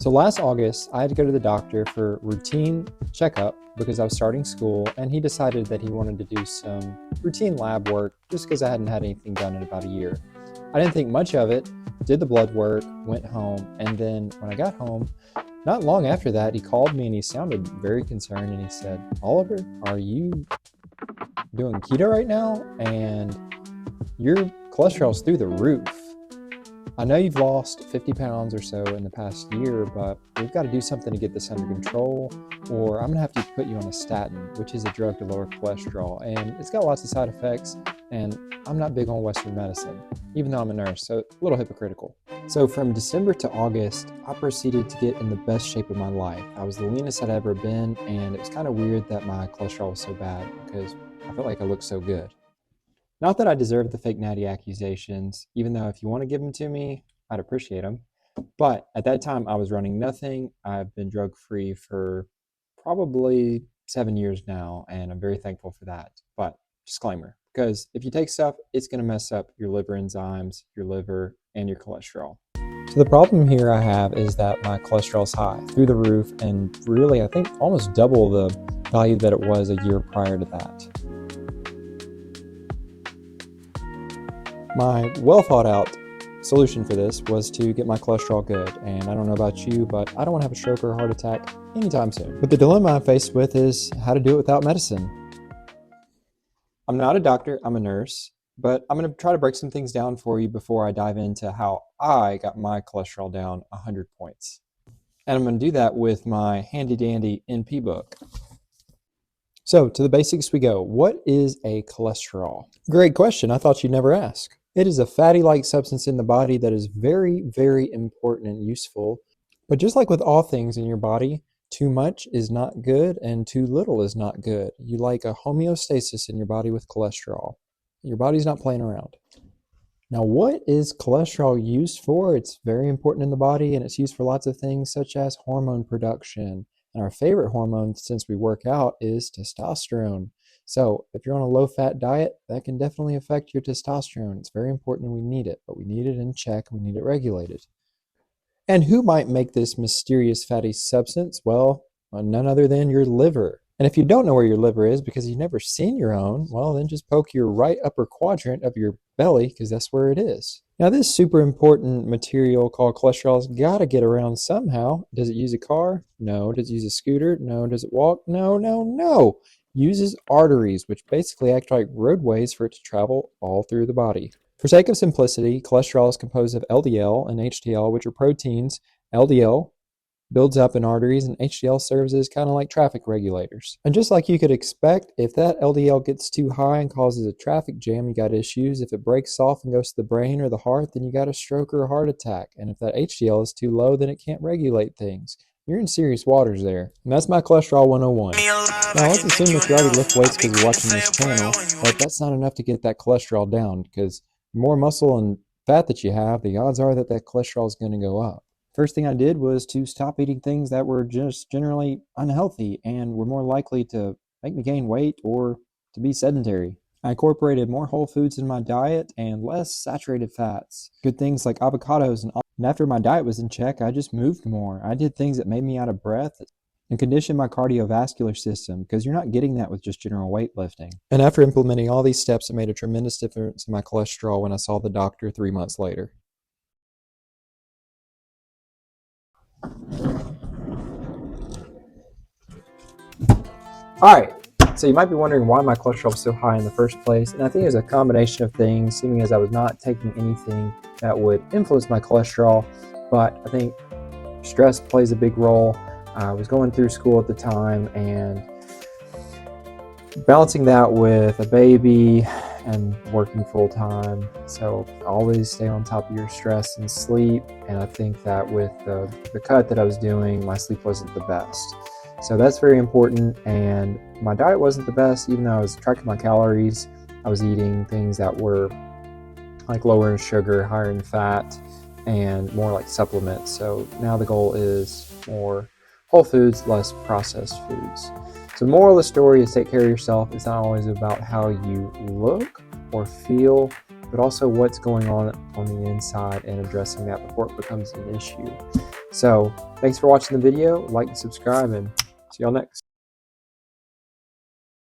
So last August, I had to go to the doctor for routine checkup because I was starting school, and he decided that he wanted to do some routine lab work just because I hadn't had anything done in about a year. I didn't think much of it, did the blood work, went home, and then when I got home, not long after that, he called me and he sounded very concerned and he said, "Oliver, are you doing keto right now? And your cholesterol's through the roof. I know you've lost 50 pounds or so in the past year, but we've got to do something to get this under control, or I'm going to have to put you on a statin, which is a drug to lower cholesterol. And it's got lots of side effects, and I'm not big on Western medicine, even though I'm a nurse, so a little hypocritical." So from December to August, I proceeded to get in the best shape of my life. I was the leanest I'd ever been, and it was kind of weird that my cholesterol was so bad because I felt like I looked so good. Not that I deserve the fake natty accusations, even though if you want to give them to me, I'd appreciate them. But at that time, I was running nothing. I've been drug-free for probably 7 years now, and I'm very thankful for that. But disclaimer, because if you take stuff, it's going to mess up your liver enzymes, your liver, and your cholesterol. So the problem here I have is that my cholesterol is high, through the roof, and really, I think almost double the value that it was a year prior to that. My well thought out solution for this was to get my cholesterol good, and I don't know about you, but I don't want to have a stroke or a heart attack anytime soon. But the dilemma I'm faced with is how to do it without medicine. I'm not a doctor, I'm a nurse, but I'm going to try to break some things down for you before I dive into how I got my cholesterol down 100 points. And I'm going to do that with my handy dandy NP book. So to the basics we go. What is a cholesterol? Great question. I thought you'd never ask. It is a fatty-like substance in the body that is very, very important and useful. But just like with all things in your body, too much is not good and too little is not good. You like a homeostasis in your body with cholesterol. Your body's not playing around. Now, what is cholesterol used for? It's very important in the body, and it's used for lots of things such as hormone production. And our favorite hormone since we work out is testosterone. So if you're on a low-fat diet, that can definitely affect your testosterone. It's very important and we need it, but we need it in check. We need it regulated. And who might make this mysterious fatty substance? Well, none other than your liver. And if you don't know where your liver is because you've never seen your own, well, then just poke your right upper quadrant of your belly because that's where it is. Now, this super important material called cholesterol has got to get around somehow. Does it use a car? No. Does it use a scooter? No. Does it walk? No, no, no. Uses arteries, which basically act like roadways for it to travel all through the body. For sake of simplicity, cholesterol is composed of LDL and HDL, which are proteins. LDL builds up in arteries, and HDL serves as kind of like traffic regulators. And just like you could expect, if that LDL gets too high and causes a traffic jam, you got issues. If it breaks off and goes to the brain or the heart, then you got a stroke or a heart attack. And if that HDL is too low, then it can't regulate things. You're in serious waters there. And that's my cholesterol 101. Now let's assume that you already lift weights because you're watching this channel, but that's not enough to get that cholesterol down, because the more muscle and fat that you have, the odds are that that cholesterol is going to go up. First thing I did was to stop eating things that were just generally unhealthy and were more likely to make me gain weight or to be sedentary. I incorporated more whole foods in my diet and less saturated fats. Good things like avocados and after my diet was in check, I just moved more. I did things that made me out of breath and conditioned my cardiovascular system, because you're not getting that with just general weightlifting. And after implementing all these steps, it made a tremendous difference in my cholesterol when I saw the doctor 3 months later. Alright, so you might be wondering why my cholesterol was so high in the first place, and I think it was a combination of things, seeming as I was not taking anything that would influence my cholesterol, but I think stress plays a big role. I was going through school at the time, and balancing that with a baby and working full-time, so always stay on top of your stress and sleep, and I think that with the cut that I was doing, my sleep wasn't the best. So that's very important, and my diet wasn't the best. Even though I was tracking my calories, I was eating things that were like lower in sugar, higher in fat, and more like supplements. So now the goal is more whole foods, less processed foods. So the moral of the story is take care of yourself. It's not always about how you look or feel. but also what's going on the inside and addressing that before it becomes an issue. So thanks for watching the video. Like and subscribe, and see y'all next.